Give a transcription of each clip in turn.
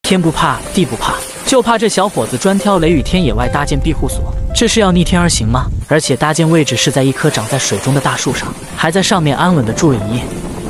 天不怕地不怕，就怕这小伙子专挑雷雨天野外搭建庇护所，这是要逆天而行吗？而且搭建位置是在一棵长在水中的大树上，还在上面安稳的住了一夜。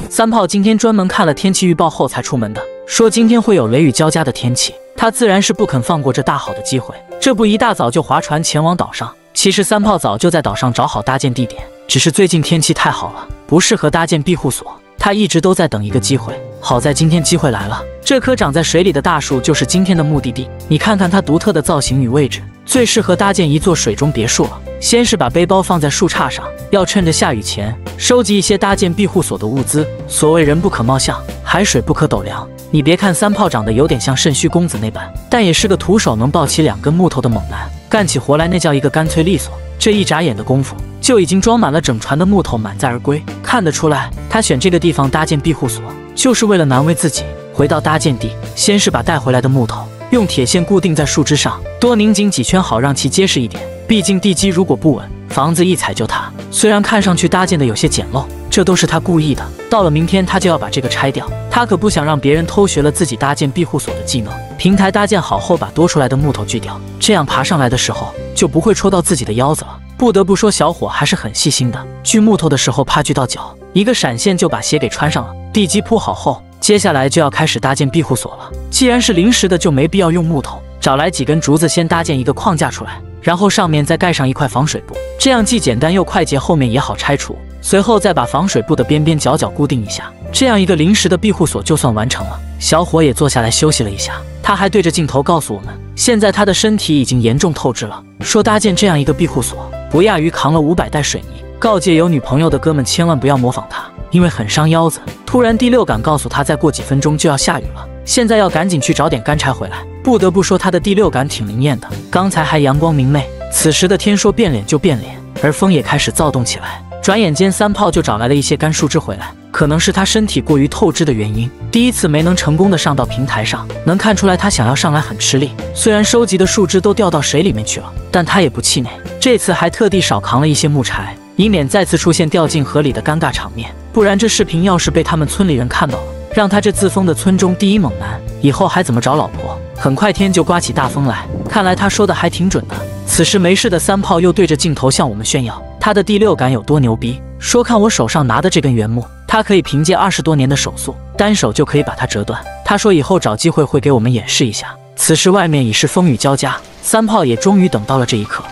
三炮今天专门看了天气预报后才出门的，说今天会有雷雨交加的天气，他自然是不肯放过这大好的机会，这不一大早就划船前往岛上。其实三炮早就在岛上找好搭建地点，只是最近天气太好了，不适合搭建庇护所。他一直都在等一个机会，好在今天机会来了。这棵长在水里的大树就是今天的目的地。你看看它独特的造型与位置，最适合搭建一座水中别墅了。先是把背包放在树杈上，要趁着下雨前收集一些搭建庇护所的物资。所谓人不可貌相，海水不可斗量。你别看三炮长得有点像肾虚公子那般，但也是个徒手能抱起2根木头的猛男，干起活来那叫一个干脆利索。这一眨眼的功夫，就已经装满了整船的木头，满载而归。看得出来，他选这个地方搭建庇护所，就是为了难为自己。回到搭建地，先是把带回来的木头用铁线固定在树枝上，多拧紧几圈，好让其结实一点。毕竟地基如果不稳，房子一踩就塌。虽然看上去搭建的有些简陋，这都是他故意的。到了明天，他就要把这个拆掉。他可不想让别人偷学了自己搭建庇护所的技能。平台搭建好后，把多出来的木头锯掉，这样爬上来的时候就不会戳到自己的腰子了。不得不说，小伙还是很细心的。锯木头的时候怕锯到脚，一个闪现就把鞋给穿上了。地基铺好后，接下来就要开始搭建庇护所了。既然是临时的，就没必要用木头，找来几根竹子先搭建一个框架出来，然后上面再盖上一块防水布，这样既简单又快捷，后面也好拆除。随后再把防水布的边边角角固定一下，这样一个临时的庇护所就算完成了。小伙也坐下来休息了一下，他还对着镜头告诉我们，现在他的身体已经严重透支了，说搭建这样一个庇护所不亚于扛了500袋水泥，告诫有女朋友的哥们千万不要模仿他，因为很伤腰子。突然第六感告诉他，再过几分钟就要下雨了，现在要赶紧去找点干柴回来。不得不说，他的第六感挺灵验的，刚才还阳光明媚，此时的天说变脸就变脸，而风也开始躁动起来。转眼间，三炮就找来了一些干树枝回来，可能是他身体过于透支的原因，第一次没能成功的上到平台上，能看出来他想要上来很吃力。虽然收集的树枝都掉到水里面去了，但他也不气馁，这次还特地少扛了一些木柴，以免再次出现掉进河里的尴尬场面。不然这视频要是被他们村里人看到了，让他这自封的村中第一猛男以后还怎么找老婆？很快天就刮起大风来，看来他说的还挺准的。此时没事的三炮又对着镜头向我们炫耀他的第六感有多牛逼，说看我手上拿的这根原木，他可以凭借20多年的手速，单手就可以把它折断。他说以后找机会会给我们演示一下。此时外面已是风雨交加，三炮也终于等到了这一刻。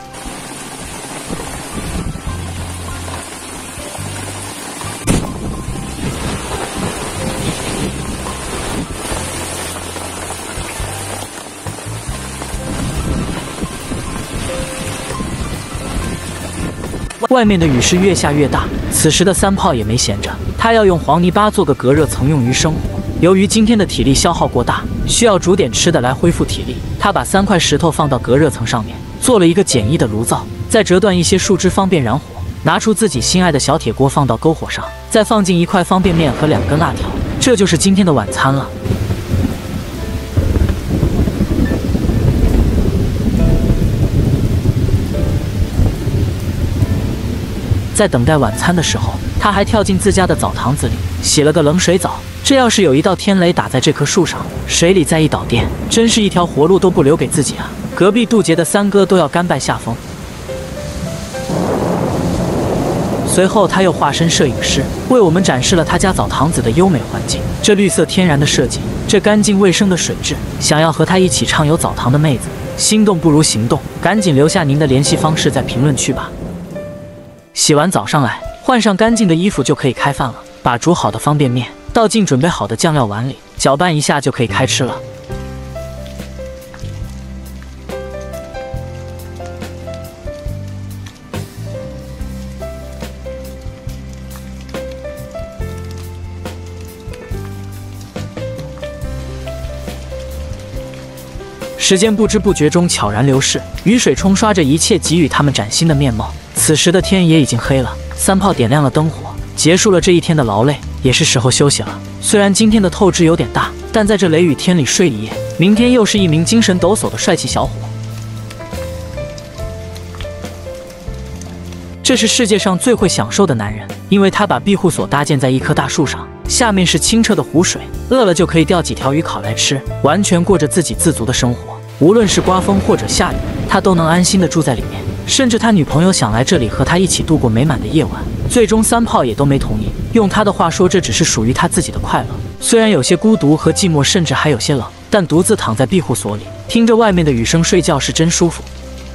外面的雨是越下越大，此时的三炮也没闲着，他要用黄泥巴做个隔热层用于生火。由于今天的体力消耗过大，需要煮点吃的来恢复体力，他把3块石头放到隔热层上面，做了一个简易的炉灶，再折断一些树枝方便燃火，拿出自己心爱的小铁锅放到篝火上，再放进1块方便面和2根辣条，这就是今天的晚餐了。在等待晚餐的时候，他还跳进自家的澡堂子里洗了个冷水澡。这要是有一道天雷打在这棵树上，水里再一导电，真是一条活路都不留给自己啊！隔壁渡劫的三哥都要甘拜下风。随后他又化身摄影师，为我们展示了他家澡堂子的优美环境，这绿色天然的设计，这干净卫生的水质。想要和他一起畅游澡堂的妹子，心动不如行动，赶紧留下您的联系方式在评论区吧。洗完澡上来，换上干净的衣服就可以开饭了。把煮好的方便面倒进准备好的酱料碗里，搅拌一下就可以开吃了。时间不知不觉中悄然流逝，雨水冲刷着一切，给予他们崭新的面貌。此时的天也已经黑了，三炮点亮了灯火，结束了这一天的劳累，也是时候休息了。虽然今天的透支有点大，但在这雷雨天里睡一夜，明天又是一名精神抖擞的帅气小伙。这是世界上最会享受的男人，因为他把庇护所搭建在一棵大树上，下面是清澈的湖水，饿了就可以钓几条鱼烤来吃，完全过着自给自足的生活。无论是刮风或者下雨，他都能安心的住在里面。甚至他女朋友想来这里和他一起度过美满的夜晚，最终三炮也都没同意。用他的话说，这只是属于他自己的快乐。虽然有些孤独和寂寞，甚至还有些冷，但独自躺在庇护所里，听着外面的雨声睡觉是真舒服。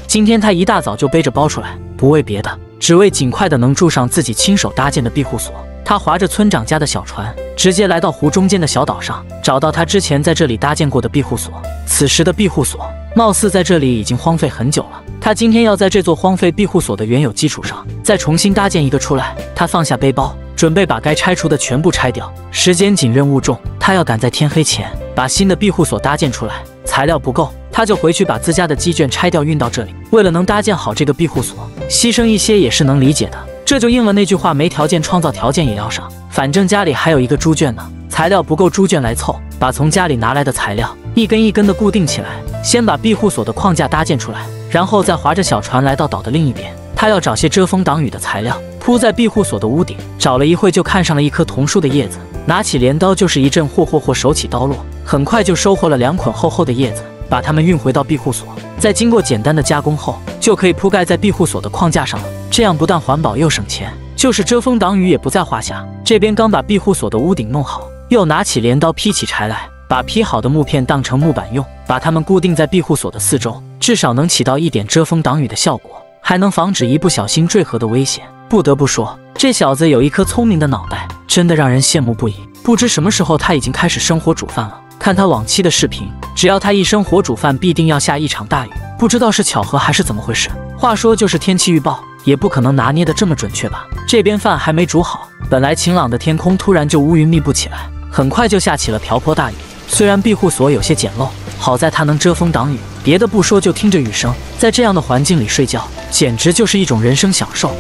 今天他一大早就背着包出来，不为别的，只为尽快的能住上自己亲手搭建的庇护所。他划着村长家的小船，直接来到湖中间的小岛上，找到他之前在这里搭建过的庇护所。此时的庇护所貌似在这里已经荒废很久了。他今天要在这座荒废庇护所的原有基础上，再重新搭建一个出来。他放下背包，准备把该拆除的全部拆掉。时间紧，任务重，他要赶在天黑前把新的庇护所搭建出来。材料不够，他就回去把自家的鸡圈拆掉运到这里。为了能搭建好这个庇护所，牺牲一些也是能理解的。这就应了那句话，没条件创造条件也要上。反正家里还有一个猪圈呢，材料不够，猪圈来凑。把从家里拿来的材料一根一根的固定起来，先把庇护所的框架搭建出来，然后再划着小船来到岛的另一边。他要找些遮风挡雨的材料，铺在庇护所的屋顶。找了一会，就看上了一棵桐树的叶子，拿起镰刀就是一阵或手起刀落，很快就收获了2捆厚厚的叶子，把它们运回到庇护所。在经过简单的加工后，就可以铺盖在庇护所的框架上了。这样不但环保又省钱，就是遮风挡雨也不在话下。这边刚把庇护所的屋顶弄好，又拿起镰刀劈起柴来，把劈好的木片当成木板用，把它们固定在庇护所的四周，至少能起到一点遮风挡雨的效果，还能防止一不小心坠河的危险。不得不说，这小子有一颗聪明的脑袋，真的让人羡慕不已。不知什么时候他已经开始生火煮饭了。看他往期的视频，只要他一生火煮饭，必定要下一场大雨。不知道是巧合还是怎么回事。话说就是天气预报，也不可能拿捏得这么准确吧。这边饭还没煮好，本来晴朗的天空突然就乌云密布起来，很快就下起了瓢泼大雨。虽然庇护所有些简陋，好在它能遮风挡雨，别的不说，就听着雨声，在这样的环境里睡觉，简直就是一种人生享受。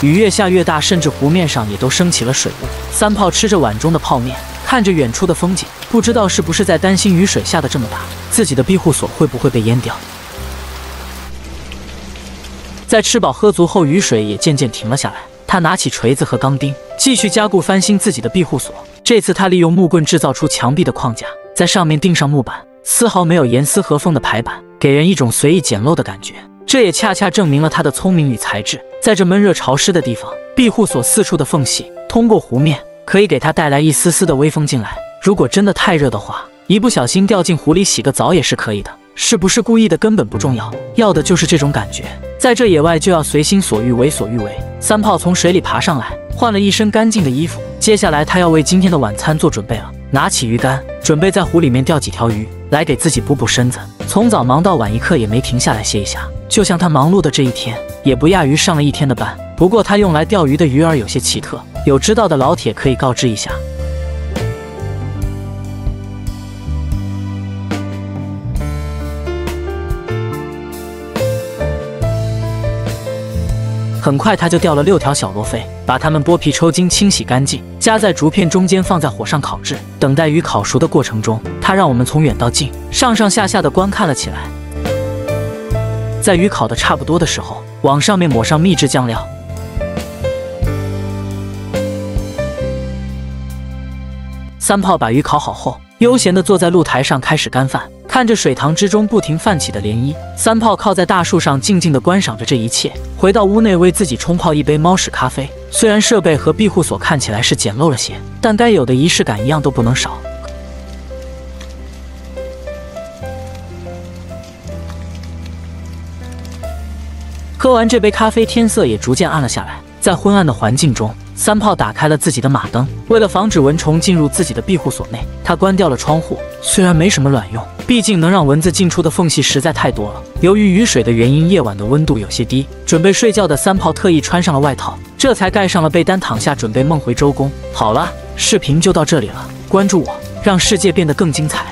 雨越下越大，甚至湖面上也都升起了水雾。三炮吃着碗中的泡面，看着远处的风景，不知道是不是在担心雨水下的这么大，自己的庇护所会不会被淹掉。在吃饱喝足后，雨水也渐渐停了下来。他拿起锤子和钢钉，继续加固翻新自己的庇护所。这次他利用木棍制造出墙壁的框架，在上面钉上木板，丝毫没有严丝合缝的排版，给人一种随意简陋的感觉。这也恰恰证明了他的聪明与才智。在这闷热潮湿的地方，庇护所四处的缝隙通过湖面，可以给他带来一丝丝的微风进来。如果真的太热的话，一不小心掉进湖里洗个澡也是可以的。是不是故意的根本不重要，要的就是这种感觉。在这野外就要随心所欲，为所欲为。三炮从水里爬上来，换了一身干净的衣服。接下来他要为今天的晚餐做准备了。拿起鱼竿，准备在湖里面钓几条鱼来给自己补补身子。从早忙到晚，一刻也没停下来歇一下。就像他忙碌的这一天，也不亚于上了一天的班。不过他用来钓鱼的鱼饵有些奇特，有知道的老铁可以告知一下。很快他就钓了6条小罗非，把它们剥皮抽筋，清洗干净，夹在竹片中间，放在火上烤制。等待鱼烤熟的过程中，他让我们从远到近，上上下下的观看了起来。在鱼烤的差不多的时候，往上面抹上秘制酱料。三炮把鱼烤好后，悠闲地坐在露台上开始干饭，看着水塘之中不停泛起的涟漪。三炮靠在大树上静静地观赏着这一切，回到屋内为自己冲泡一杯猫屎咖啡。虽然设备和庇护所看起来是简陋了些，但该有的仪式感一样都不能少。喝完这杯咖啡，天色也逐渐暗了下来。在昏暗的环境中，三炮打开了自己的马灯。为了防止蚊虫进入自己的庇护所内，他关掉了窗户。虽然没什么卵用，毕竟能让蚊子进出的缝隙实在太多了。由于雨水的原因，夜晚的温度有些低，准备睡觉的三炮特意穿上了外套，这才盖上了被单躺下，准备梦回周公。好了，视频就到这里了，关注我，让世界变得更精彩。